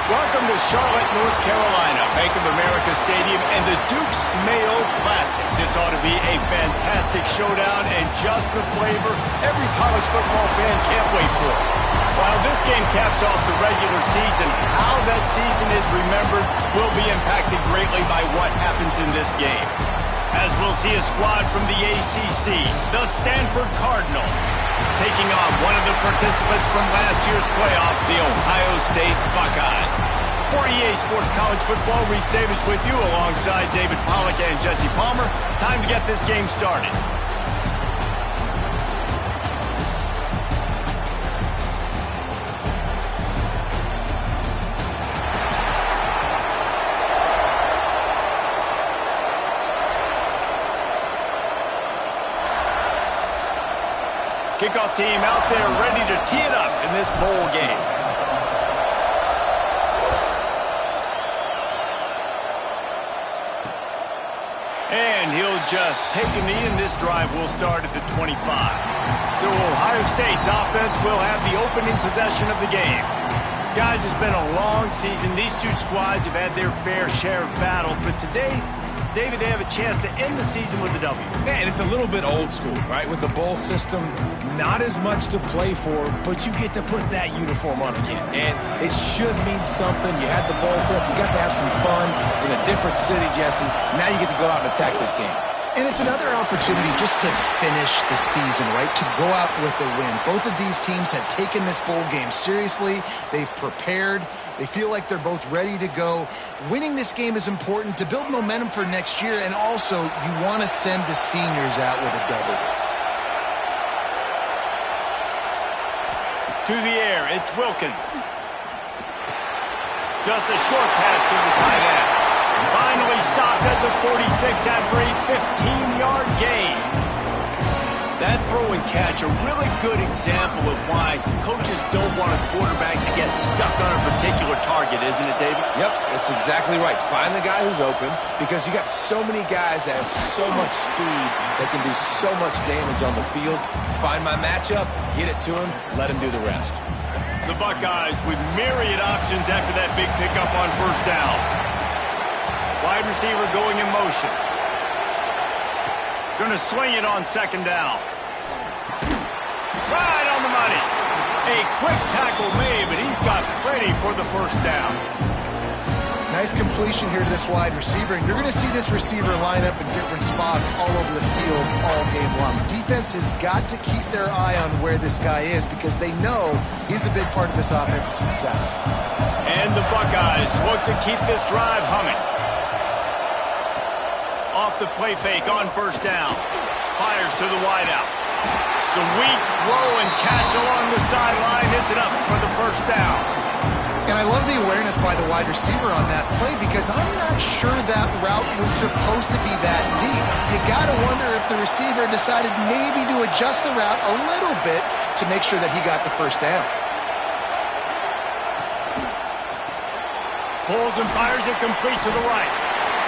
Welcome to Charlotte, North Carolina, Bank of America Stadium, and the Duke's Mayo Classic. This ought to be a fantastic showdown and just the flavor every college football fan can't wait for. While this game caps off the regular season, how that season is remembered will be impacted greatly by what happens in this game. As we'll see a squad from the ACC, the Stanford Cardinal, taking on one of the participants from last year's playoff, the Ohio State Buckeyes. For EA Sports College Football, Reese Davis with you alongside David Pollack and Jesse Palmer. Time to get this game started. Kickoff team out there ready to tee it up in this bowl game. And he'll just take a knee, and this drive will start at the 25. So Ohio State's offense will have the opening possession of the game. Guys, it's been a long season. These two squads have had their fair share of battles, but today, David, they have a chance to end the season with a W. Man, it's a little bit old school, right? With the bowl system, not as much to play for, but you get to put that uniform on again. And it should mean something. You had the bowl prep. You got to have some fun in a different city, Jesse. Now you get to go out and attack this game. And it's another opportunity just to finish the season, right? To go out with a win. Both of these teams have taken this bowl game seriously. They've prepared. They feel like they're both ready to go. Winning this game is important to build momentum for next year, and also you want to send the seniors out with a W. To the air, it's Wilkins. Just a short pass to the tight end. Finally stopped at the 46 after a 15-yard gain. That throw and catch, a really good example of why coaches don't want a quarterback to get stuck on a particular target, isn't it, David? Yep, that's exactly right. Find the guy who's open, because you got so many guys that have so much speed that can do so much damage on the field. Find my matchup, get it to him, let him do the rest. The Buckeyes with myriad options after that big pickup on first down. Wide receiver going in motion. Going to swing it on second down. Right on the money. A quick tackle made, but he's got plenty for the first down. Nice completion here to this wide receiver. And you're going to see this receiver line up in different spots all over the field all game long. Defense has got to keep their eye on where this guy is, because they know he's a big part of this offense's success. And the Buckeyes look to keep this drive humming. Off the play fake on first down. Fires to the wideout. Sweet throw and catch along the sideline. Hits it up for the first down. And I love the awareness by the wide receiver on that play, because I'm not sure that route was supposed to be that deep. You got to wonder if the receiver decided maybe to adjust the route a little bit to make sure that he got the first down. Pulls and fires it complete to the right.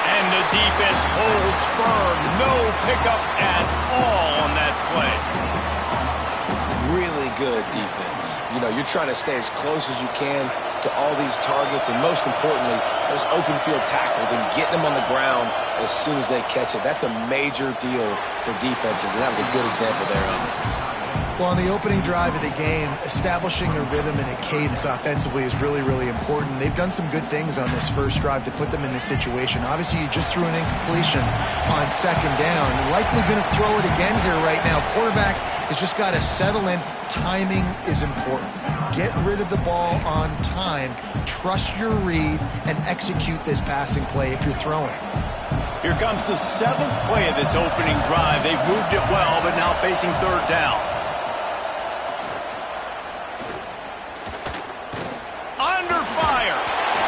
And the defense holds firm. No pickup at all on that play. Really good defense. You know, you're trying to stay as close as you can to all these targets, and most importantly, those open field tackles and getting them on the ground as soon as they catch it. That's a major deal for defenses, and that was a good example there of it. Well, on the opening drive of the game, establishing a rhythm and a cadence offensively is really, really important. They've done some good things on this first drive to put them in this situation. Obviously, you just threw an incompletion on second down. Likely going to throw it again here right now. Quarterback has just got to settle in. Timing is important. Get rid of the ball on time. Trust your read and execute this passing play if you're throwing. Here comes the seventh play of this opening drive. They've moved it well, but now facing third down. Under fire.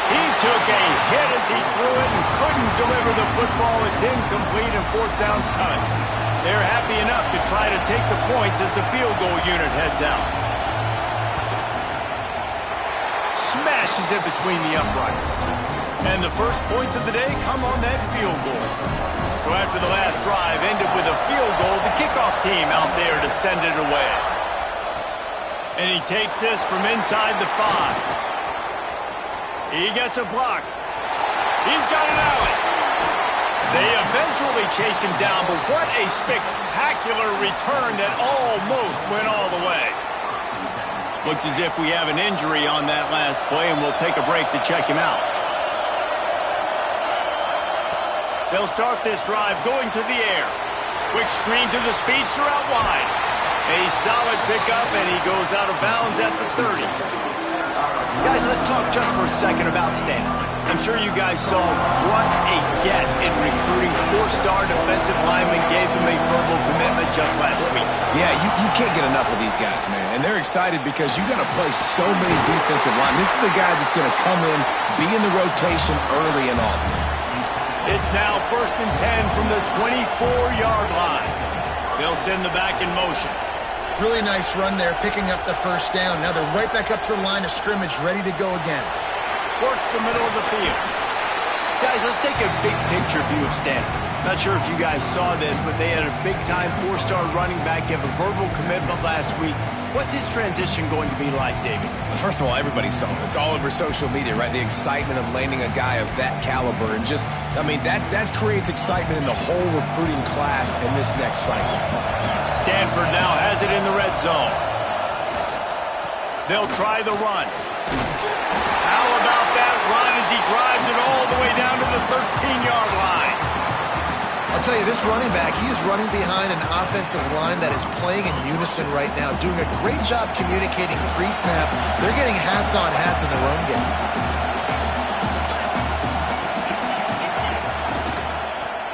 He took a hit as he threw it and couldn't deliver the football. It's incomplete and fourth down's coming. They're happy enough to try to take the points as the field goal unit heads out. Smashes it between the uprights. And the first points of the day come on that field goal. So after the last drive ended with a field goal, the kickoff team out there to send it away. And he takes this from inside the 5. He gets a block. He's got an alley. They eventually chase him down, but what a spectacular return that almost went all the way. Looks as if we have an injury on that last play, and we'll take a break to check him out. They'll start this drive going to the air. Quick screen to the speedster out wide. A solid pickup, and he goes out of bounds at the 30. Guys, let's talk just for a second about Stanford. I'm sure you guys saw what a get in recruiting. 4-star defensive lineman gave them a verbal commitment just last week. Yeah, you can't get enough of these guys, man. And they're excited because you got to play so many defensive line. This is the guy that's going to come in, be in the rotation early and often. It's now 1st and 10 from the 24-yard line. They'll send the back in motion. Really nice run there, picking up the first down. Now they're right back up to the line of scrimmage, ready to go again. Works the middle of the field. Guys, let's take a big picture view of Stanford. Not sure if you guys saw this, but they had a big-time 4-star running back give a verbal commitment last week. What's his transition going to be like, David? First of all, everybody saw it. It's all over social media, right? The excitement of landing a guy of that caliber. And just, I mean, that creates excitement in the whole recruiting class in this next cycle. Stanford now has it in the red zone. They'll try the run. How about that run as he drives it all the way down to the 13-yard line? I'll tell you, this running back, he's running behind an offensive line that is playing in unison right now, doing a great job communicating pre-snap. They're getting hats on hats in the run game.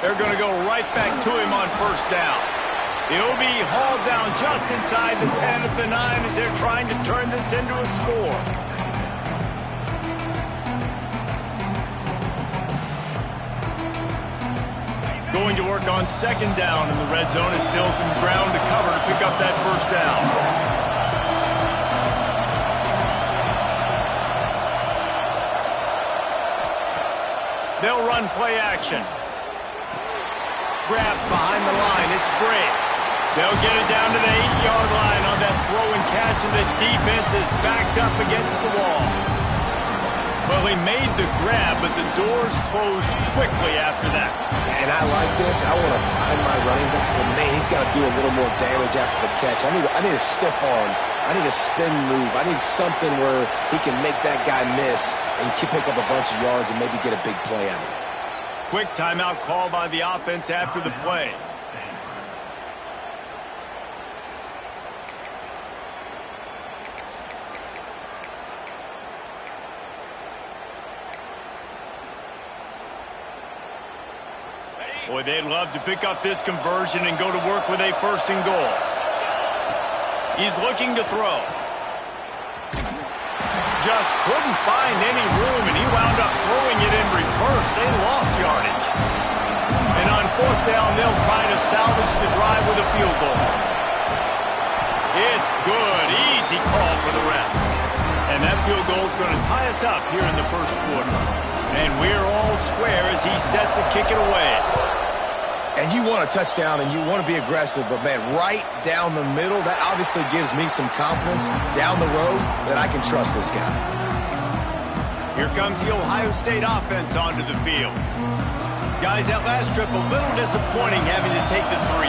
They're going to go right back to him on first down. He'll be hauled down just inside the 10 at the 9 as they're trying to turn this into a score. Going to work on second down in the red zone. Is still some ground to cover to pick up that first down. They'll run play action. Grab behind the line. It's Bray. They'll get it down to the 8-yard line on that throw and catch, and the defense is backed up against the wall. Well, he made the grab, but the doors closed quickly after that. And I like this. I want to find my running back, but man, he's got to do a little more damage after the catch. I need a stiff arm. I need a spin move. I need something where he can make that guy miss and pick up a bunch of yards and maybe get a big play out of it. Quick timeout call by the offense after the play. Boy, they'd love to pick up this conversion and go to work with a 1st and goal. He's looking to throw. Just couldn't find any room, and he wound up throwing it in reverse. They lost yardage. And on 4th down, they'll try to salvage the drive with a field goal. It's good. Easy call for the ref. And that field goal is going to tie us up here in the first quarter. And we're all square as he's set to kick it away. And you want a touchdown and you want to be aggressive, but man, right down the middle, that obviously gives me some confidence down the road that I can trust this guy. Here comes the Ohio State offense onto the field. Guys, that last trip a little disappointing having to take the 3.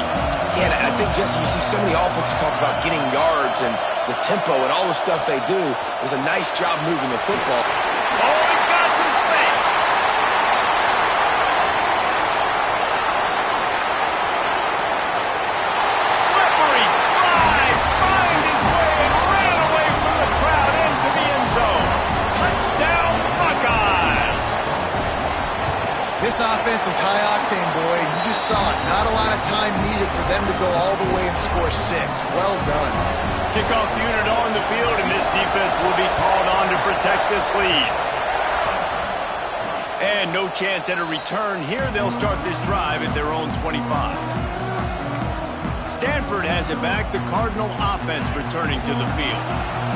Yeah, and I think, Jesse, you see so many offenses talk about getting yards and the tempo and all the stuff they do. It was a nice job moving the football. Oh, he's got some space. Slippery slide, find his way and ran away from the crowd into the end zone. Touchdown, Buckeyes. This offense is high octane, boy, and you just saw it. Not a lot of time needed for them to go all the way and score 6. Well done. Kickoff unit on the field, and this defense will be called on to protect this lead. And no chance at a return here. They'll start this drive at their own 25. Stanford has it back. The Cardinal offense returning to the field.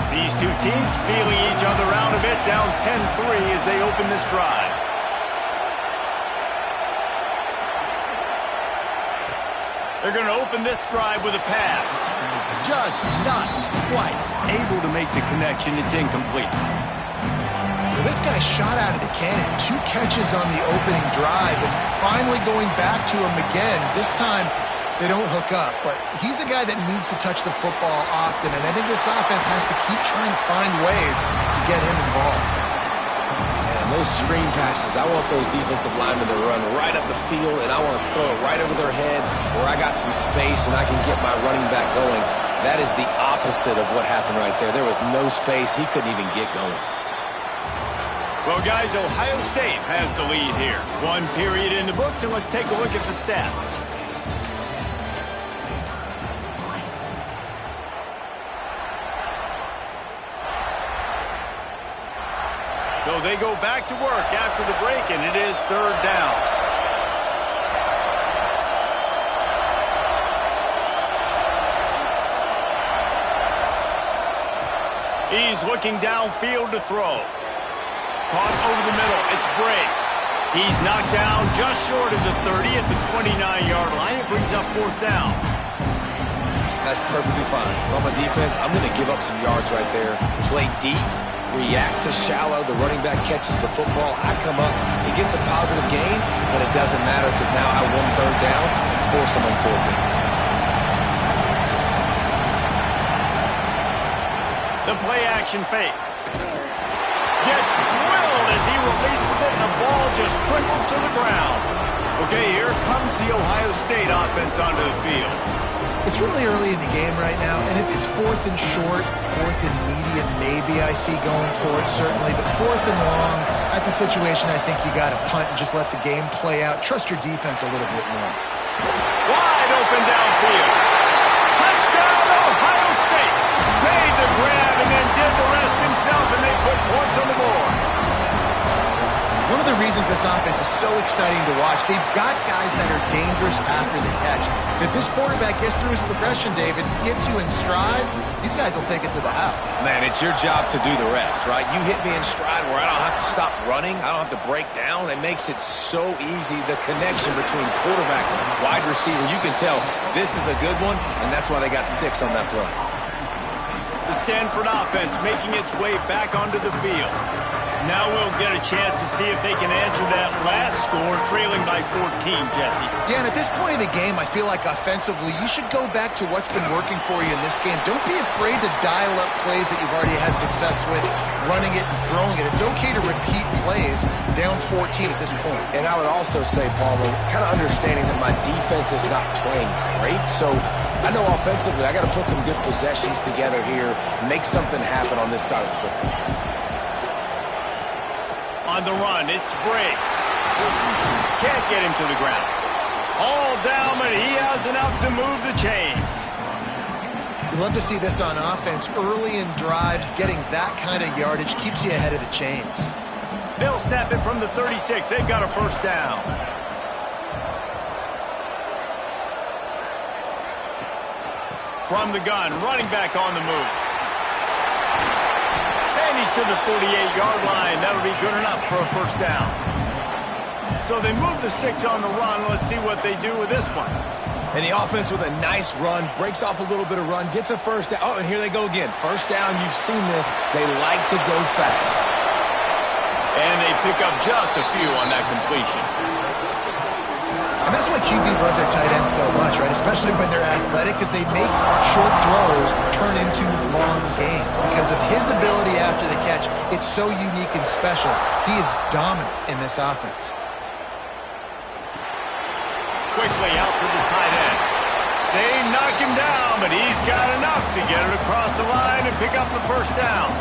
These two teams feeling each other out a bit, down 10-3 as they open this drive. They're going to open this drive with a pass. Just not quite able to make the connection. It's incomplete. Well, this guy shot out of the cannon. 2 catches on the opening drive, and finally going back to him again. This time, they don't hook up, but he's a guy that needs to touch the football often, and I think this offense has to keep trying to find ways to get him involved. And those screen passes, I want those defensive linemen to run right up the field, and I want to throw it right over their head where I got some space and I can get my running back going. That is the opposite of what happened right there. There was no space. He couldn't even get going. Well, guys, Ohio State has the lead here. 1 period in the books, and let's take a look at the stats. So they go back to work after the break, and it is 3rd down. He's looking downfield to throw. Caught over the middle. It's Bray. He's knocked down just short of the 30 at the 29-yard line. It brings up 4th down. That's perfectly fine. If I'm a defense, I'm going to give up some yards right there. Play deep, react to shallow. The running back catches the football. I come up. He gets a positive gain, but it doesn't matter because now I won 3rd down and forced him on 4th down. The play action fake. Gets drilled as he releases it, and the ball just trickles to the ground. Okay, here comes the Ohio State offense onto the field. It's really early in the game right now, and if it's 4th and short, 4th and medium, maybe I see going for it, certainly. But 4th and long, that's a situation I think you got to punt and just let the game play out. Trust your defense a little bit more. Wide open downfield. Touchdown, Ohio State. Made the grab and then did the rest himself, and they put points on the board. One of the reasons this offense is so exciting to watch, they've got guys that are dangerous after the catch. If this quarterback gets through his progression, David, gets you in stride, these guys will take it to the house. Man, it's your job to do the rest, right? You hit me in stride where I don't have to stop running. I don't have to break down. It makes it so easy. The connection between quarterback and wide receiver, you can tell this is a good one, and that's why they got 6 on that play. The Stanford offense making its way back onto the field. Now we'll get a chance to see if they can answer that last score, trailing by 14, Jesse. Yeah, and at this point in the game, I feel like offensively, you should go back to what's been working for you in this game. Don't be afraid to dial up plays that you've already had success with, running it and throwing it. It's okay to repeat plays down 14 at this point. And I would also say, Palmer, kind of understanding that my defense is not playing great, so I know offensively I got to put some good possessions together here, make something happen on this side of the football. On the run, it's Bray. Can't get him to the ground. All down, but he has enough to move the chains. You love to see this on offense. Early in drives, getting that kind of yardage keeps you ahead of the chains. They'll snap it from the 36. They've got a 1st down. From the gun, running back on the move. And he's to the 48-yard line. That'll be good enough for a 1st down. So they move the sticks on the run. Let's see what they do with this one. And the offense with a nice run, breaks off a little bit of run, gets a 1st down. Oh, and here they go again. 1st down, you've seen this. They like to go fast. And they pick up just a few on that completion. And that's why QBs love their tight ends so much, right? Especially when they're athletic, because they make short throws turn into long gains. Because of his ability after the catch, it's so unique and special. He is dominant in this offense. Quickly out to the tight end. They knock him down, but he's got enough to get it across the line and pick up the 1st down.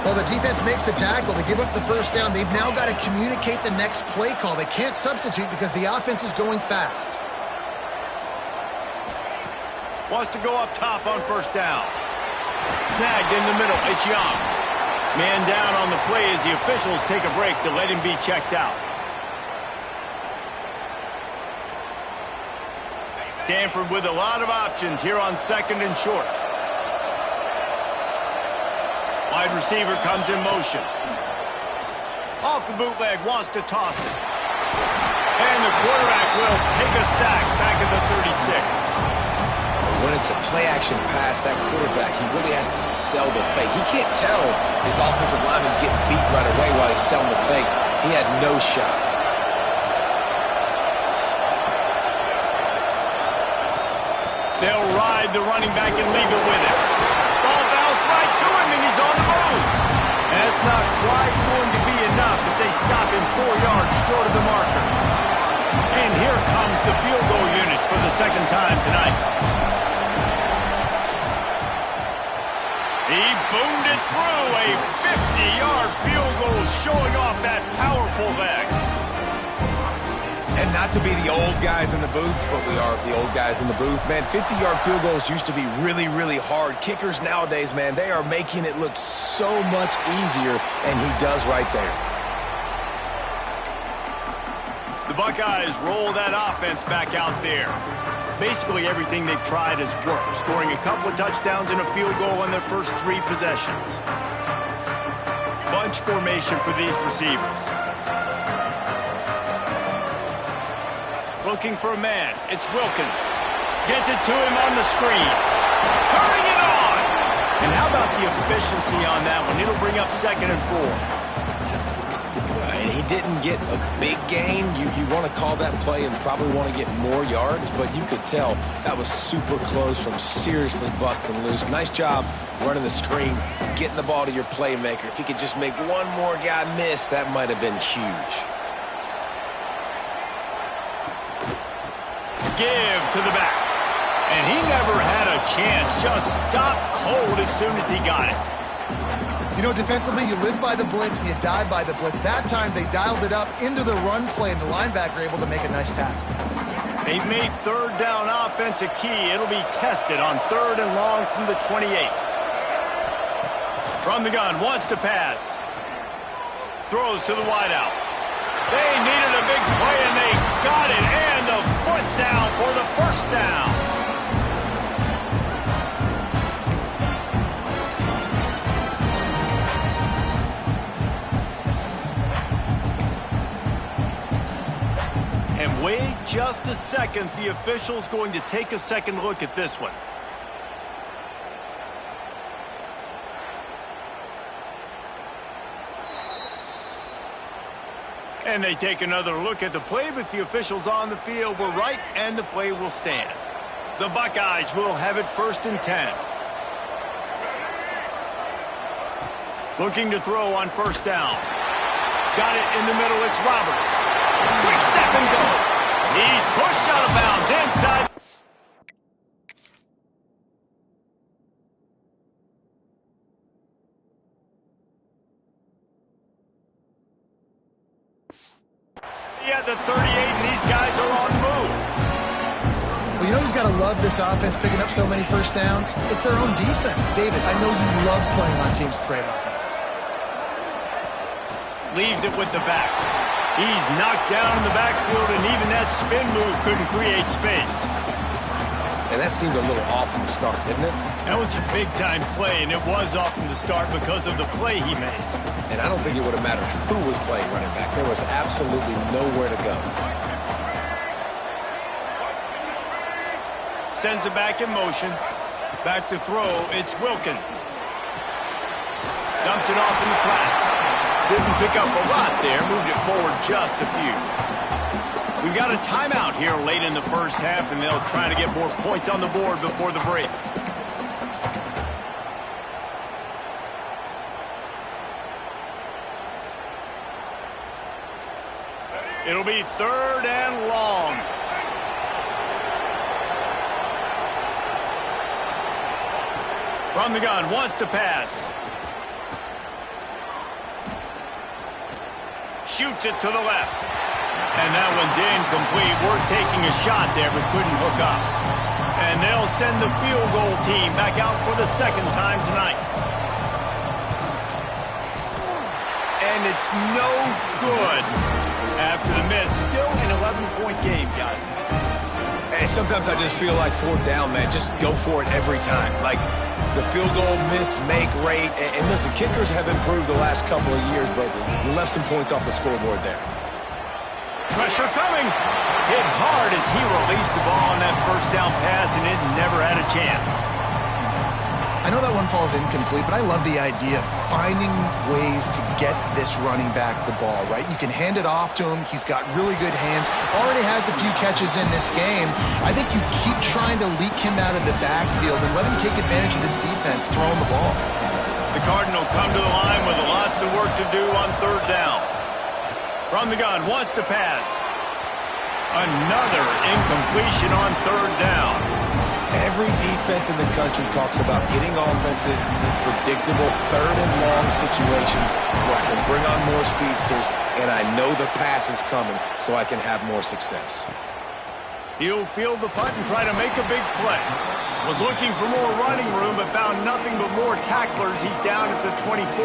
Well, the defense makes the tackle. They give up the 1st down. They've now got to communicate the next play call. They can't substitute because the offense is going fast. Wants to go up top on 1st down. Snagged in the middle. It's Young. Man down on the play as the officials take a break to let him be checked out. Stanford with a lot of options here on 2nd and short. Wide receiver comes in motion. Off the bootleg, wants to toss it. And the quarterback will take a sack back at the 36. When it's a play-action pass, that quarterback, he really has to sell the fake. He can't tell his offensive lineman's getting beat right away while he's selling the fake. He had no shot. They'll ride the running back and leave it with it. Ball bounced right to him, and he's on the move. That's not quite going to be enough as they stop him 4 yards short of the marker. And here comes the field goal unit for the second time tonight. He boomed it through a 50-yard field goal, showing off that powerful leg. And not to be the old guys in the booth, but we are the old guys in the booth. Man, 50-yard field goals used to be really, really hard. Kickers nowadays, man, they are making it look so much easier, and he does right there. The Buckeyes roll that offense back out there. Basically everything they've tried has worked, scoring a couple of touchdowns and a field goal in their first 3 possessions. Bunch formation for these receivers. Looking for a man. It's Wilkins. Gets it to him on the screen. Turning it on! And how about the efficiency on that one? It'll bring up 2nd and 4. And he didn't get a big gain. You want to call that play and probably want to get more yards, but you could tell that was super close from seriously busting loose. Nice job running the screen, getting the ball to your playmaker. If he could just make one more guy miss, that might have been huge. Give to the back. And he never had a chance. Just stopped cold as soon as he got it. You know, defensively, you live by the blitz and you die by the blitz. That time, they dialed it up into the run play, and the linebacker able to make a nice tackle. They've made 3rd down offense a key. It'll be tested on 3rd and long from the 28. From the gun, wants to pass. Throws to the wideout. They needed a big play, and they got it. And the foot down for the first down. And wait just a second. The official's going to take a second look at this one. And they take another look at the play, but the officials on the field were right, and the play will stand. The Buckeyes will have it 1st and 10. Looking to throw on 1st down. Got it in the middle, it's Roberts. Quick step and go. He's pushed out of bounds inside. At the 38, and these guys are on the move. Well, you know who's got to love this offense picking up so many 1st downs? It's their own defense. David, I know you love playing on teams with great offenses. Leaves it with the back. He's knocked down in the backfield, and even that spin move couldn't create space. And that seemed a little off from the start, didn't it? That was a big-time play, and it was off from the start because of the play he made. And I don't think it would have mattered who was playing running back. There was absolutely nowhere to go. Sends it back in motion. Back to throw. It's Wilkins. Dumps it off in the flats. Didn't pick up a lot there. Moved it forward just a few. We've got a timeout here late in the first half, and they'll try to get more points on the board before the break. It'll be 3rd and long. From the gun, wants to pass. Shoots it to the left. And that one's incomplete. We're taking a shot there, but couldn't hook up. And they'll send the field goal team back out for the 2nd time tonight. and it's no good. After the miss, still an 11-point game, guys. Hey, sometimes I just feel like fourth down, man. Just go for it every time. Like the field goal miss-make rate. And listen, kickers have improved the last couple of years, but we left some points off the scoreboard there. Pressure coming. Hit hard as he released the ball on that first down pass, and it never had a chance. I know that one falls incomplete, but I love the idea of finding ways to get this running back the ball, right? You can hand it off to him. He's got really good hands. Already has a few catches in this game. I think you keep trying to leak him out of the backfield and let him take advantage of this defense throwing the ball. The Cardinal come to the line with lots of work to do on third down. From the gun, wants to pass. Another incompletion on third down. Every defense in the country talks about getting offenses in predictable third and long situations where I can bring on more speedsters and I know the pass is coming so I can have more success. He'll field the punt and try to make a big play. Was looking for more running room but found nothing but more tacklers. He's down at the 24.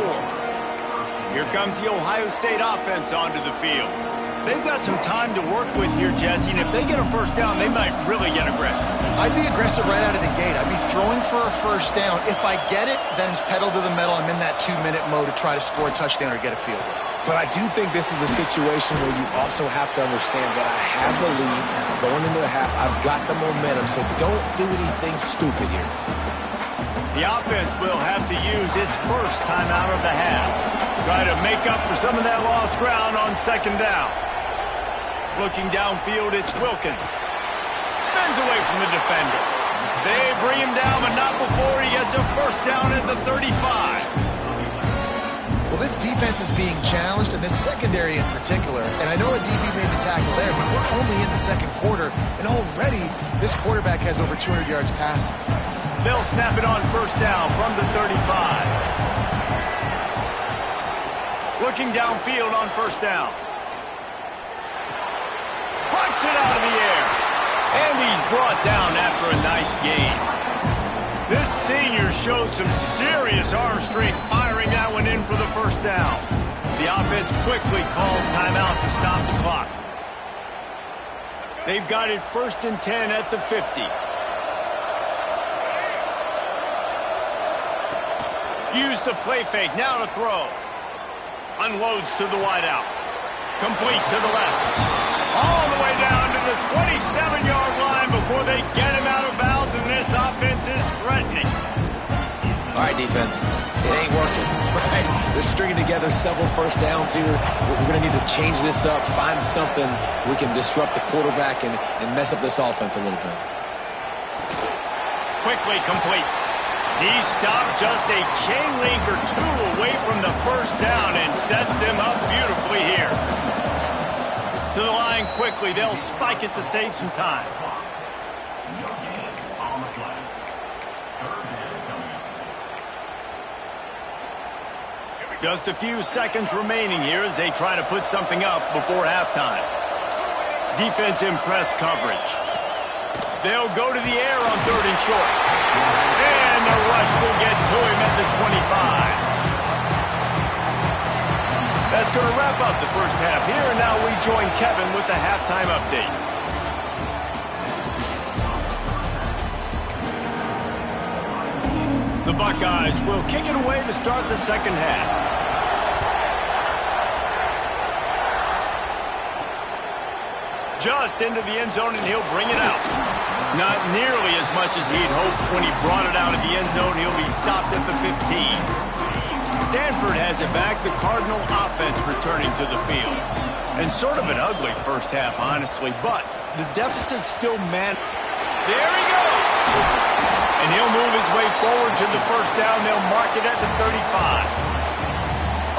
Here comes the Ohio State offense onto the field. They've got some time to work with here, Jesse, and if they get a first down, they might really get aggressive. I'd be aggressive right out of the gate. I'd be throwing for a first down. If I get it, then it's pedal to the metal. I'm in that 2-minute mode to try to score a touchdown or get a field goal. But I do think this is a situation where you also have to understand that I have the lead going into the half. I've got the momentum, so don't do anything stupid here. The offense will have to use its first timeout of the half. Try to make up for some of that lost ground on second down. Looking downfield, it's Wilkins. Spins away from the defender. They bring him down, but not before he gets a first down at the 35. Well, this defense is being challenged, and this secondary in particular. And I know a DB made the tackle there, but we're only in the second quarter, and already this quarterback has over 200 yards passing. They'll snap it on first down from the 35. Looking downfield on first down. Punts it out of the air. And he's brought down after a nice gain. This senior shows some serious arm strength firing that one in for the first down. The offense quickly calls timeout to stop the clock. They've got it 1st and 10 at the 50. Use the play fake, now to throw. Unloads to the wideout. Complete to the left. All the way down to the 27-yard line before they get him out of bounds, and this offense is threatening. All right, defense, it ain't working, right? They're stringing together several first downs here. We're going to need to change this up, find something we can disrupt the quarterback and mess up this offense a little bit. Quickly complete. He stopped just a chain link or two away from the first down and sets them up beautifully here. To the line quickly. They'll spike it to save some time. Just a few seconds remaining here as they try to put something up before halftime. Defense in press coverage. They'll go to the air on 3rd and short. And the rush will get to him at the 25. That's going to wrap up the first half here, and now we join Kevin with the halftime update. The Buckeyes will kick it away to start the second half. Just into the end zone, and he'll bring it out. Not nearly as much as he'd hoped when he brought it out of the end zone. He'll be stopped at the 15. Stanford has it back, the Cardinal offense returning to the field. And sort of an ugly first half, honestly, but the deficit's still man. There he goes! And he'll move his way forward to the first down. They'll mark it at the 35.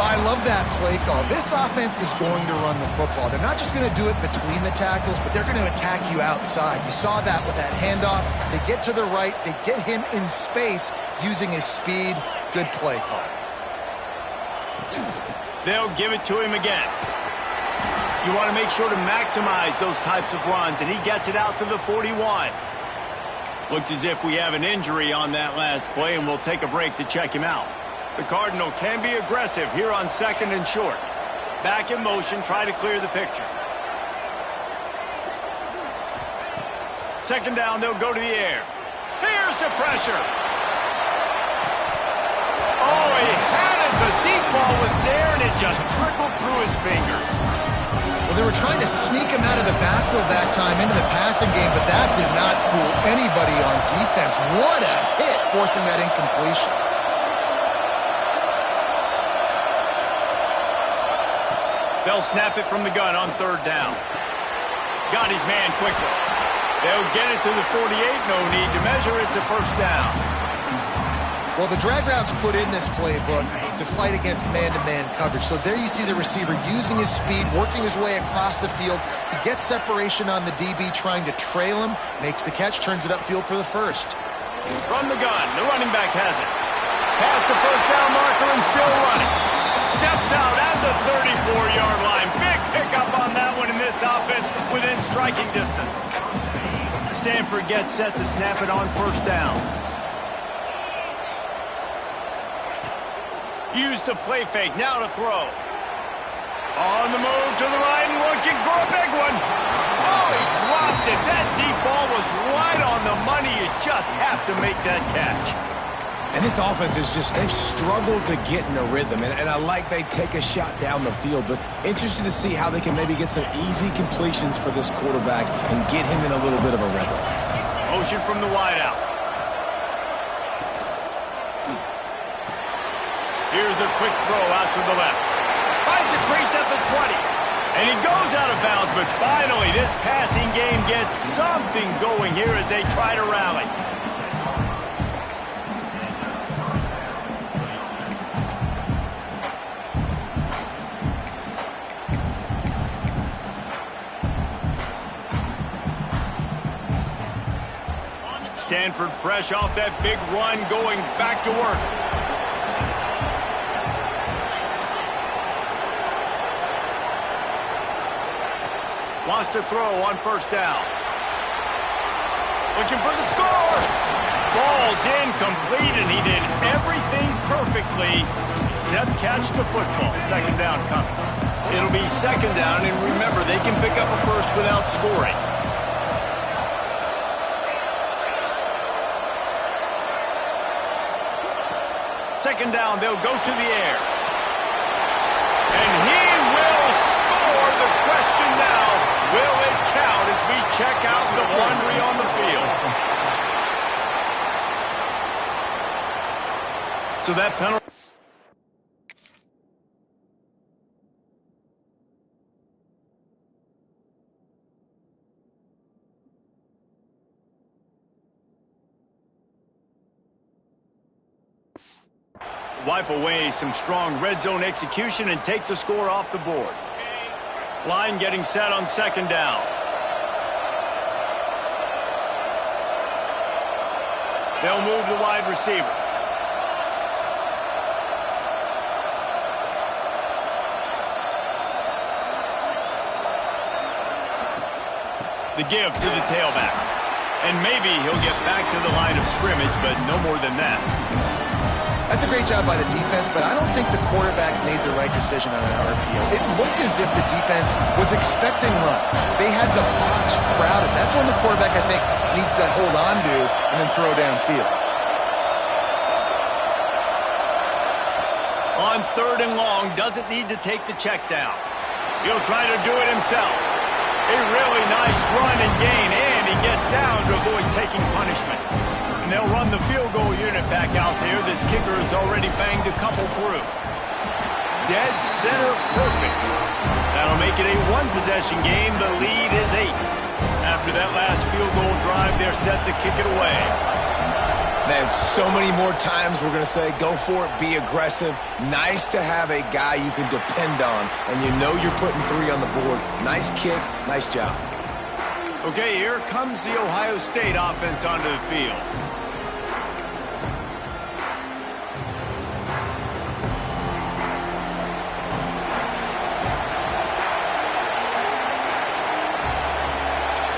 I love that play call. This offense is going to run the football. They're not just going to do it between the tackles, but they're going to attack you outside. You saw that with that handoff. They get to the right. They get him in space using his speed. Good play call. They'll give it to him again. You want to make sure to maximize those types of runs, and he gets it out to the 41. Looks as if we have an injury on that last play, and we'll take a break to check him out. The Cardinal can be aggressive here on 2nd and short. Back in motion, try to clear the picture. 2nd down, they'll go to the air. Here's the pressure. Oh, he had it. The deep ball was there, and it just trickled through his fingers. Well, they were trying to sneak him out of the backfield that time into the passing game, but that did not fool anybody on defense. What a hit, forcing that incompletion. They'll snap it from the gun on 3rd down. Got his man quickly. They'll get it to the 48. No need to measure it to 1st down. Well, the drag routes put in this playbook to fight against man-to-man coverage. So there you see the receiver using his speed, working his way across the field. He gets separation on the DB, trying to trail him, makes the catch, turns it upfield for the 1st. From the gun, the running back has it. Past the 1st down marker and still running. Steps out at the 34-yard line. Big pickup on that one in this offense within striking distance. Stanford gets set to snap it on 1st down. Use the play fake, now to throw. On the move to the right and looking for a big one. Oh, he dropped it. That deep ball was right on the money. You just have to make that catch. And this offense is just, they've struggled to get in a rhythm. And I like they take a shot down the field, but interested to see how they can maybe get some easy completions for this quarterback and get him in a little bit of a rhythm. Motion from the wideout. Here's a quick throw out to the left. Finds a crease at the 20. And he goes out of bounds, but finally this passing game gets something going here as they try to rally. Stanford fresh off that big run, going back to work. Wants to throw on 1st down. Looking for the score. Falls incomplete, and he did everything perfectly except catch the football. 2nd down coming. It'll be 2nd down, and remember, they can pick up a 1st without scoring. Second down, they'll go to the air. And he will score. The question now, will it count as we check out the laundry on the field? So that penalty. Wipe away some strong red zone execution and take the score off the board. Line getting set on 2nd down. They'll move the wide receiver. The give to the tailback. And maybe he'll get back to the line of scrimmage, but no more than that. That's a great job by the defense, but I don't think the quarterback made the right decision on an RPO. It looked as if the defense was expecting run. They had the box crowded. That's when the quarterback, I think, needs to hold on to and then throw downfield. On 3rd and long, doesn't need to take the check down. He'll try to do it himself. A really nice run and gain, and he gets down to avoid taking punishment. And they'll run the field goal unit back out there. This kicker has already banged a couple through. Dead center perfect. That'll make it a 1-possession game. The lead is 8. After that last field goal drive, they're set to kick it away. Man, so many more times we're going to say, go for it, be aggressive. Nice to have a guy you can depend on, and you know you're putting 3 on the board. Nice kick, nice job. Okay, here comes the Ohio State offense onto the field.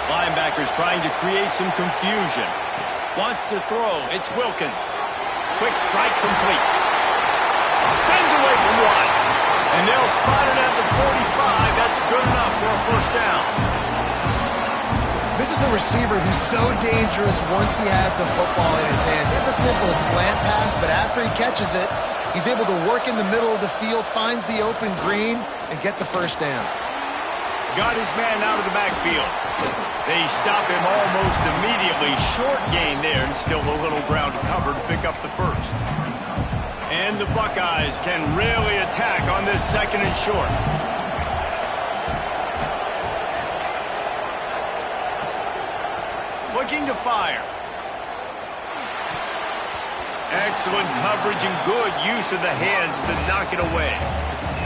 Linebackers trying to create some confusion. Wants to throw. It's Wilkins. Quick strike complete. spins away from one. And they'll spot it at the 45. That's good enough for a first down. This is a receiver who's so dangerous once he has the football in his hand. It's a simple slant pass, but after he catches it, he's able to work in the middle of the field, finds the open green, and get the first down. Got his man out of the backfield. They stop him almost immediately. Short gain there, and still a little ground to cover to pick up the first. And the Buckeyes can really attack on this second and short. Looking to fire. Excellent coverage and good use of the hands to knock it away.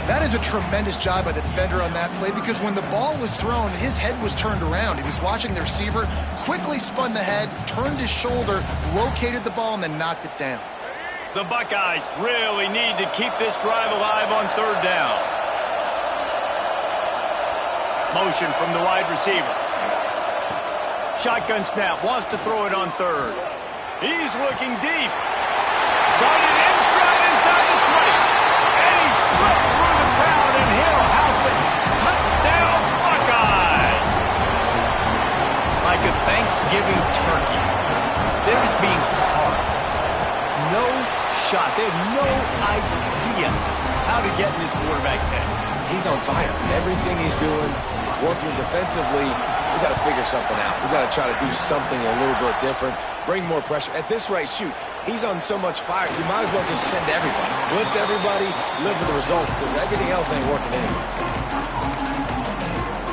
That is a tremendous job by the defender on that play, because when the ball was thrown, his head was turned around. He was watching the receiver, quickly spun the head, turned his shoulder, located the ball, and then knocked it down. The Buckeyes really need to keep this drive alive on third down. Motion from the wide receiver. Shotgun snap, wants to throw it on third. He's looking deep. Got it in stride inside the 20. And he slipped through the crowd, and he'll house it. Touchdown, Buckeyes. Like a Thanksgiving turkey. They're just being carved. No shot. They have no idea how to get in this quarterback's head. He's on fire. Everything he's doing is working defensively. We got to figure something out. We got to try to do something a little bit different. Bring more pressure. At this rate, shoot, he's on so much fire. You might as well just send everybody. Blitz everybody, live with the results, because everything else ain't working anyways.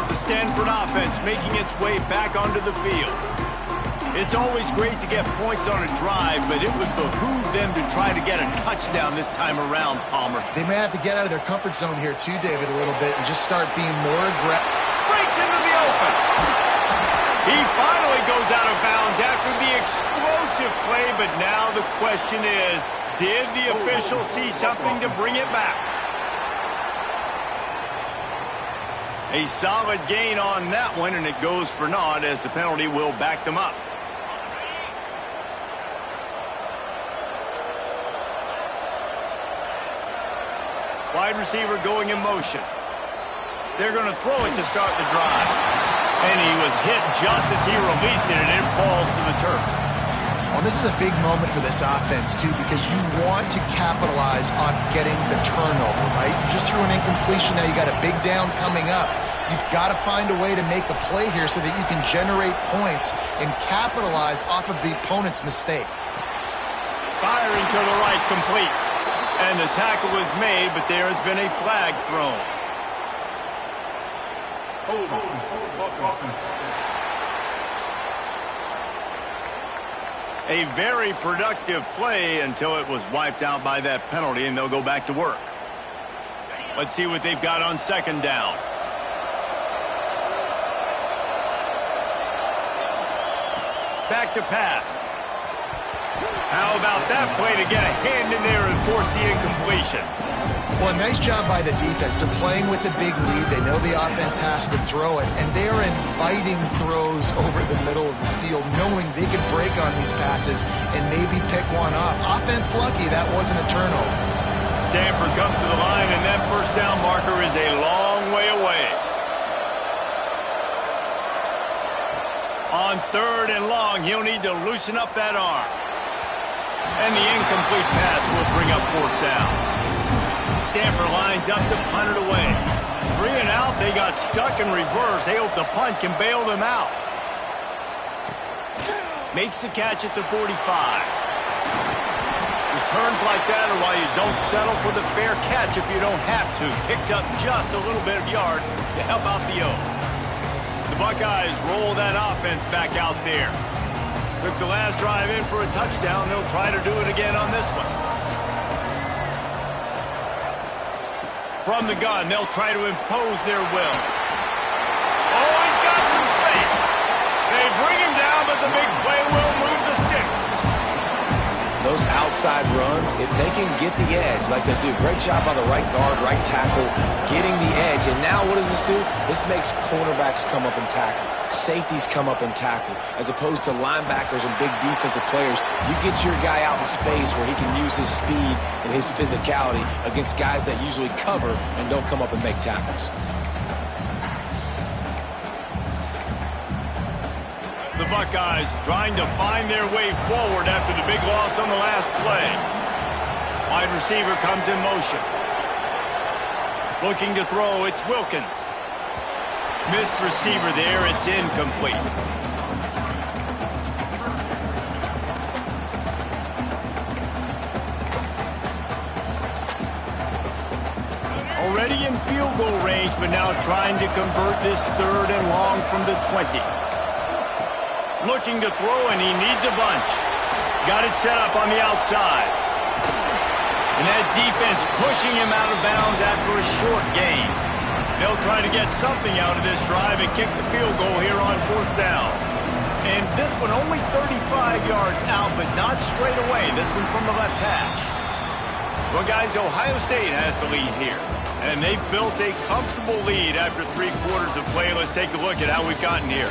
The Stanford offense making its way back onto the field. It's always great to get points on a drive, but it would behoove them to try to get a touchdown this time around, Palmer. They may have to get out of their comfort zone here too, David, a little bit, and just start being more aggressive. Breaks into the open. He finally goes out of bounds after the explosive play, but now the question is, did the official see something to bring it back? A solid gain on that one, and it goes for naught as the penalty will back them up. Wide receiver going in motion. They're going to throw it to start the drive. And he was hit just as he released it, and it falls to the turf. Well, this is a big moment for this offense, too, because you want to capitalize on getting the turnover, right? You just threw an incompletion. Now you got a big down coming up. You've got to find a way to make a play here so that you can generate points and capitalize off of the opponent's mistake. Firing to the right, complete. And the tackle was made, but there has been a flag thrown. A very productive play until it was wiped out by that penalty, and they'll go back to work. Let's see what they've got on second down. Back to pass. How about that play to get a hand in there and force the incompletion? Well, nice job by the defense. They're playing with a big lead. They know the offense has to throw it, and they are inviting throws over the middle of the field, knowing they can break on these passes and maybe pick one off. Offense lucky that wasn't a turnover. Stanford comes to the line, and that first down marker is a long way away. On third and long, he'll need to loosen up that arm. And the incomplete pass will bring up fourth down. Stanford lines up to punt it away. 3 and out, they got stuck in reverse. They hope the punt can bail them out. Makes the catch at the 45. Returns like that are why you don't settle for the fair catch if you don't have to. Picks up just a little bit of yards to help out the O. The Buckeyes roll that offense back out there. Took the last drive in for a touchdown. They'll try to do it again on this one. From the gun, they'll try to impose their will. Oh, he's got some space. They bring him down, but the big play will move the sticks. Those outside outside runs, if they can get the edge like they do, great job by the right guard, right tackle, getting the edge. And now what does this do? This makes cornerbacks come up and tackle. Safeties come up and tackle. As opposed to linebackers and big defensive players, you get your guy out in space where he can use his speed and his physicality against guys that usually cover and don't come up and make tackles. The Buckeyes trying to find their way forward after the big loss on the last play. Wide receiver comes in motion. Looking to throw, it's Wilkins. Missed receiver there, it's incomplete. Already in field goal range, but now trying to convert this 3rd and long from the 20. Looking to throw, and he needs a bunch. Got it set up on the outside. And that defense pushing him out of bounds after a short gain. They'll try to get something out of this drive and kick the field goal here on 4th down. And this one only 35 yards out, but not straight away. This one from the left hash. Well, guys, Ohio State has the lead here. And they've built a comfortable lead after 3 quarters of play. Let's take a look at how we've gotten here.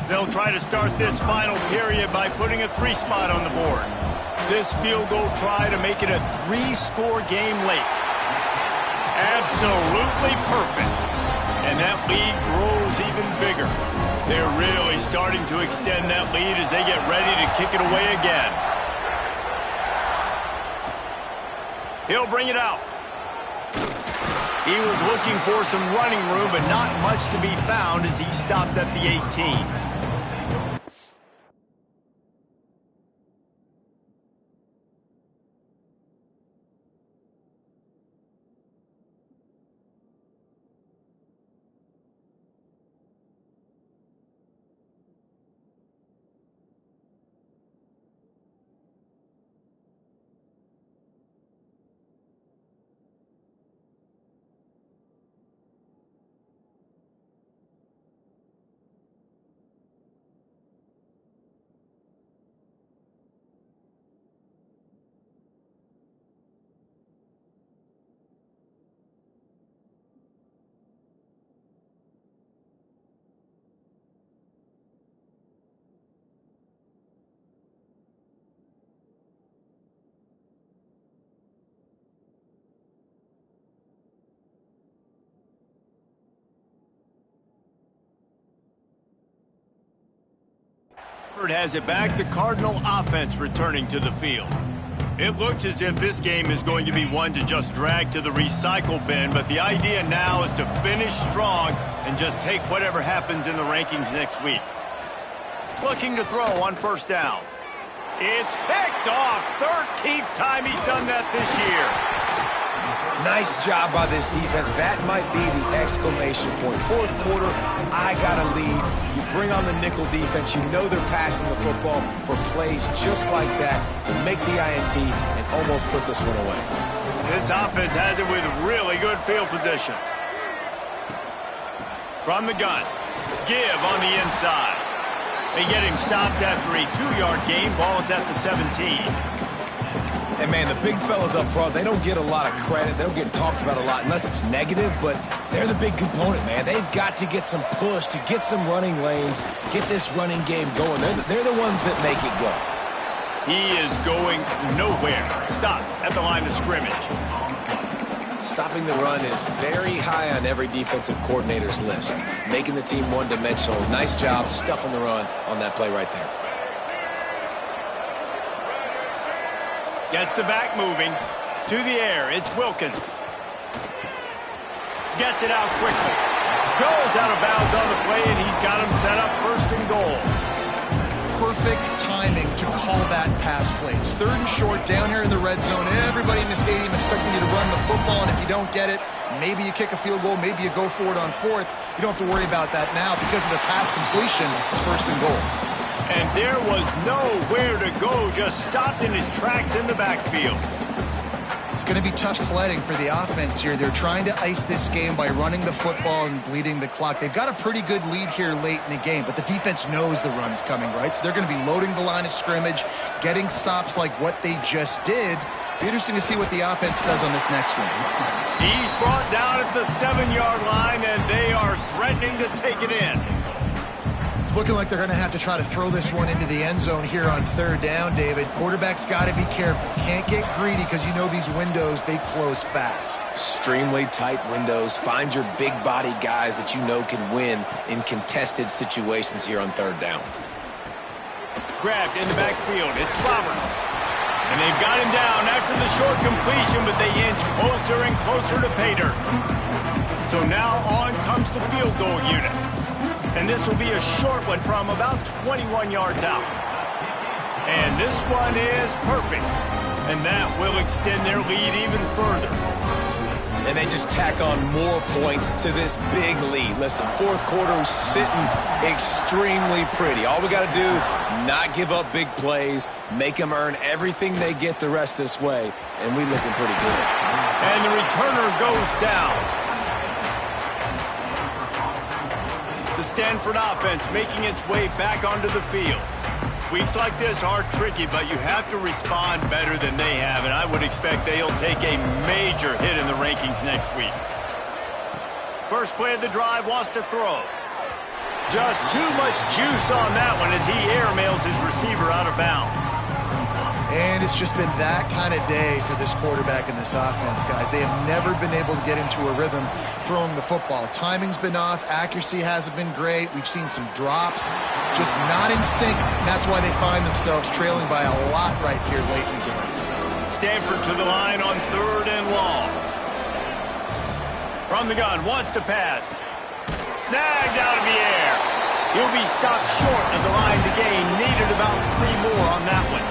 They'll try to start this final period by putting a 3 spot on the board. This field goal try to make it a 3-score game late. Absolutely perfect. And that lead grows even bigger. They're really starting to extend that lead as they get ready to kick it away again. He'll bring it out. He was looking for some running room, but not much to be found as he stopped at the 18. Stanford has it back. The Cardinal offense returning to the field. It looks as if this game is going to be one to just drag to the recycle bin, but the idea now is to finish strong and just take whatever happens in the rankings next week. Looking to throw on 1st down. It's picked off. 13th time he's done that this year. Nice job by this defense. That might be the exclamation point. 4th quarter, I got a lead. You bring on the nickel defense. You know they're passing the football for plays just like that to make the INT and almost put this one away. This offense has it with really good field position. From the gun, give on the inside. They get him stopped after a 2-yard gain. Ball is at the 17. And, man, the big fellas up front, they don't get a lot of credit. They don't get talked about a lot unless it's negative, but they're the big component, man. They've got to get some push to get some running lanes, get this running game going. They're the ones that make it go. He is going nowhere. Stop at the line of scrimmage. Stopping the run is very high on every defensive coordinator's list. Making the team one-dimensional. Nice job stuffing the run on that play right there. Gets the back moving. To the air, it's Wilkins. Gets it out quickly. Goes out of bounds on the play, and he's got him set up 1st and goal. Perfect timing to call that pass play. It's 3rd and short down here in the red zone. Everybody in the stadium expecting you to run the football, and if you don't get it, maybe you kick a field goal, maybe you go for it on 4th. You don't have to worry about that now because of the pass completion. It's 1st and goal. And there was nowhere to go, just stopped in his tracks in the backfield. It's going to be tough sledding for the offense here. They're trying to ice this game by running the football and bleeding the clock. They've got a pretty good lead here late in the game, but the defense knows the run's coming, right? So they're going to be loading the line of scrimmage, getting stops like what they just did. Be interesting to see what the offense does on this next one. He's brought down at the 7-yard line, and they are threatening to take it in. It's looking like they're going to have to try to throw this one into the end zone here on 3rd down, David. Quarterback's got to be careful. Can't get greedy because you know these windows, they close fast. Extremely tight windows. Find your big body guys that you know can win in contested situations here on 3rd down. Grabbed in the backfield. It's Roberts. And they've got him down after the short completion, but they inch closer and closer to pay dirt. So now on comes the field goal unit. And this will be a short one from about 21 yards out. And this one is perfect. And that will extend their lead even further. And they just tack on more points to this big lead. Listen, 4th quarter sitting extremely pretty. All we got to do, not give up big plays, make them earn everything they get the rest this way, and we looking pretty good. And the returner goes down. The Stanford offense making its way back onto the field. Weeks like this are tricky, but you have to respond better than they have, and I would expect they'll take a major hit in the rankings next week. First play of the drive, wants to throw. Just too much juice on that one as he airmails his receiver out of bounds. And it's just been that kind of day for this quarterback and this offense, guys. They have never been able to get into a rhythm throwing the football. Timing's been off. Accuracy hasn't been great. We've seen some drops. Just not in sync. And that's why they find themselves trailing by a lot right here late in the game. Stanford to the line on 3rd and long. From the gun, wants to pass. Snagged out of the air. He'll be stopped short of the line to gain. Needed about 3 more on that one.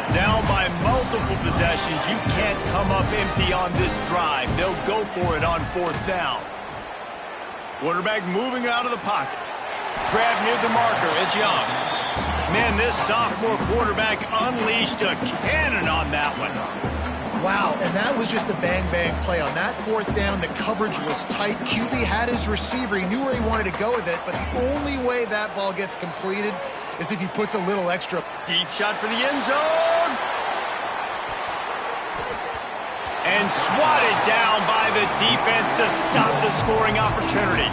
Down by multiple possessions. You can't come up empty on this drive. They'll go for it on 4th down. Quarterback moving out of the pocket. Grab near the marker. It's Young. Man, this sophomore quarterback unleashed a cannon on that one. Wow, and that was just a bang-bang play. On that 4th down, the coverage was tight. QB had his receiver. He knew where he wanted to go with it, but the only way that ball gets completed is if he puts a little extra. Deep shot for the end zone. And swatted down by the defense to stop the scoring opportunity.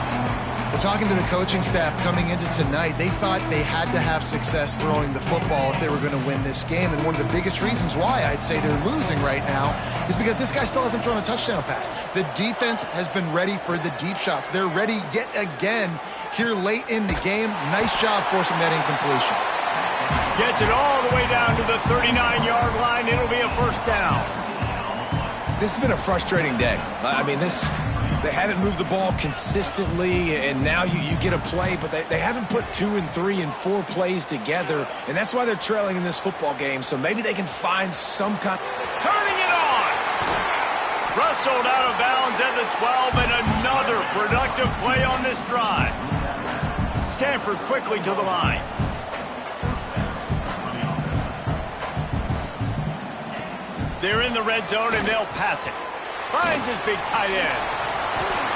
Well, talking to the coaching staff coming into tonight, they thought they had to have success throwing the football if they were going to win this game. And one of the biggest reasons why I'd say they're losing right now is because this guy still hasn't thrown a touchdown pass. The defense has been ready for the deep shots. They're ready yet again here late in the game. Nice job forcing that incompletion. Gets it all the way down to the 39-yard line. It'll be a 1st down. This has been a frustrating day. I mean, they haven't moved the ball consistently, and now you get a play, but they haven't put 2 and 3 and 4 plays together, and that's why they're trailing in this football game. So maybe they can find some kind. Turning it on. Rustled out of bounds at the 12, and another productive play on this drive. Stanford quickly to the line. They're in the red zone, and they'll pass it. Finds his big tight end.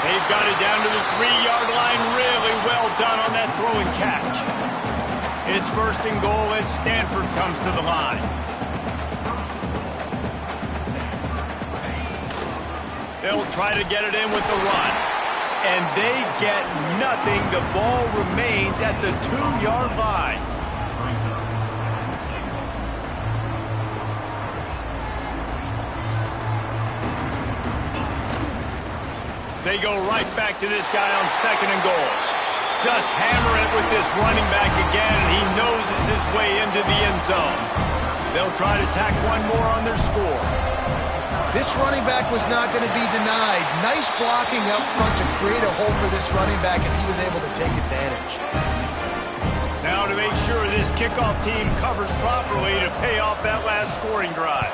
They've got it down to the 3-yard line. Really well done on that throw and catch. It's 1st and goal as Stanford comes to the line. They'll try to get it in with the run. And they get nothing. The ball remains at the 2-yard line. They go right back to this guy on 2nd and goal. Just hammer it with this running back again, and he noses his way into the end zone. They'll try to tack one more on their score. This running back was not going to be denied. Nice blocking up front to create a hole for this running back, and he was able to take advantage. Now to make sure this kickoff team covers properly to pay off that last scoring drive.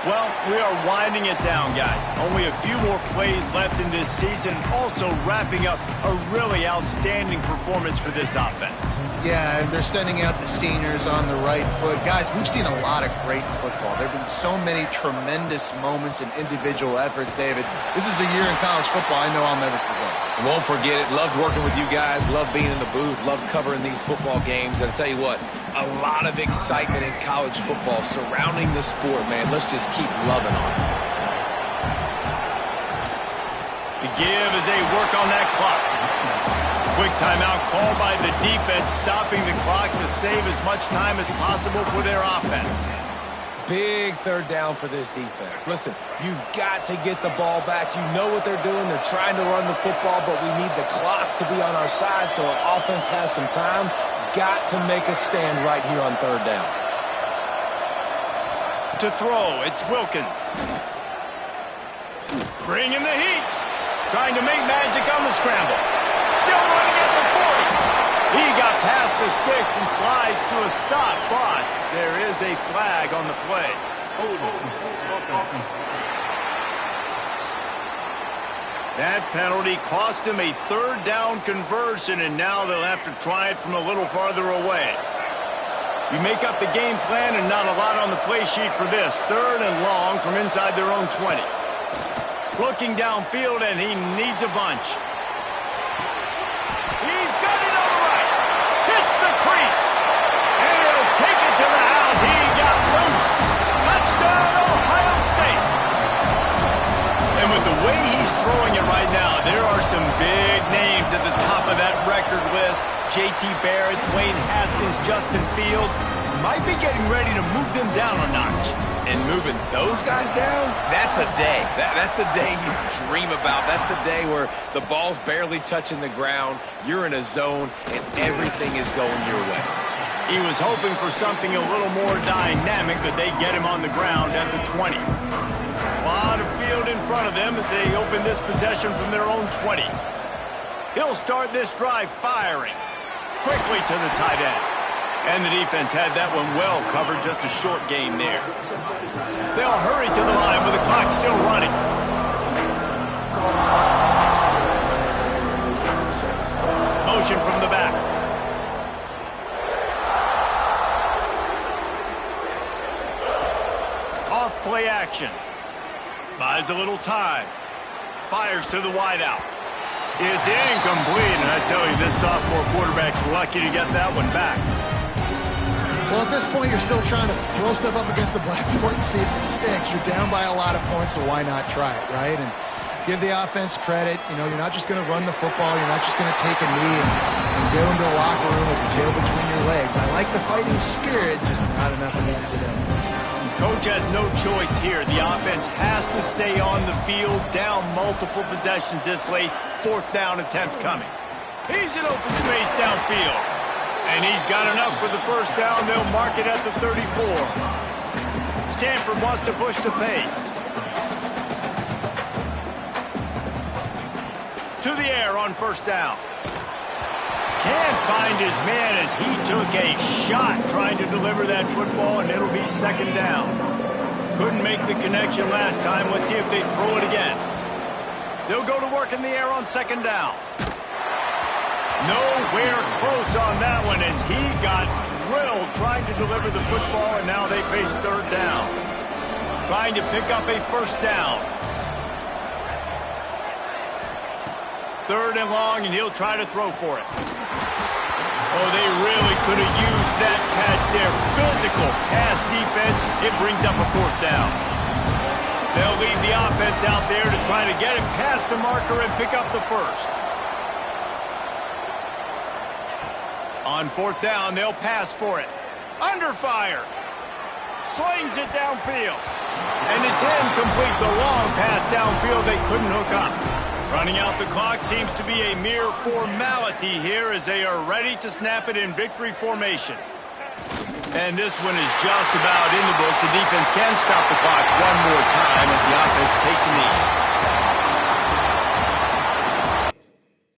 Well, we are winding it down, guys. Only a few more plays left in this season. Also wrapping up a really outstanding performance for this offense. Yeah, and they're sending out the seniors on the right foot. Guys, we've seen a lot of great football. There have been so many tremendous moments and individual efforts, David. This is a year in college football I know I'll never forget. Won't forget it. Loved working with you guys. Loved being in the booth. Loved covering these football games. And I tell you what, a lot of excitement in college football surrounding the sport, man. Let's just keep loving on it. The give as they work on that clock. Quick timeout called by the defense, stopping the clock to save as much time as possible for their offense. Big third down for this defense. Listen, you've got to get the ball back. You know what they're doing. They're trying to run the football, but we need the clock to be on our side so our offense has some time. Got to make a stand right here on third down. To throw, it's Wilkins. Bringing the heat. Trying to make magic on the scramble. Still running at the 40. He got past the sticks and slides to a stop, but there is a flag on the play. That penalty cost him a third down conversion, and now they'll have to try it from a little farther away. You make up the game plan and not a lot on the play sheet for this. Third and long from inside their own 20. Looking downfield, and he needs a bunch. He's got it on the right. Hits the crease. And he'll take it to the house. He got loose. Touchdown, Ohio State. And with the way he's throwing it right now, there are some big names at the top of that record list. J.T. Barrett, Dwayne Haskins, Justin Fields. Might be getting ready to move them down a notch. And moving those guys down, that's a day. That's the day you dream about. That's the day where the ball's barely touching the ground, you're in a zone, and everything is going your way. He was hoping for something a little more dynamic, but they get him on the ground at the 20. A lot of field in front of them as they open this possession from their own 20. He'll start this drive firing. Quickly to the tight end. And the defense had that one well covered, just a short game there. They'll hurry to the line with the clock still running. Motion from the back. Off play action. Buys a little time. Fires to the wideout. It's incomplete, and I tell you, this sophomore quarterback's lucky to get that one back. Well, at this point, you're still trying to throw stuff up against the blackboard and see if it sticks. You're down by a lot of points, so why not try it, right? And give the offense credit. You know, you're not just going to run the football. You're not just going to take a knee and go into the locker room with your tail between your legs. I like the fighting spirit, just not enough of that today. Coach has no choice here. The offense has to stay on the field, down multiple possessions this late. Fourth down attempt coming. He's in open space downfield. And he's got enough for the first down. They'll mark it at the 34. Stanford wants to push the pace. To the air on first down. Can't find his man as he took a shot trying to deliver that football, and it'll be second down. Couldn't make the connection last time. Let's see if they throw it again. They'll go to work in the air on second down. Nowhere close on that one as he got drilled trying to deliver the football, and now they face third down. Trying to pick up a first down. Third and long, and he'll try to throw for it. Oh, they really could have used that catch there. Physical pass defense. It brings up a fourth down. They'll leave the offense out there to try to get it past the marker and pick up the first. On fourth down, they'll pass for it. Under fire. Slings it downfield. And it's incomplete. The long pass downfield they couldn't hook up. Running out the clock seems to be a mere formality here as they are ready to snap it in victory formation. And this one is just about in the books. The defense can stop the clock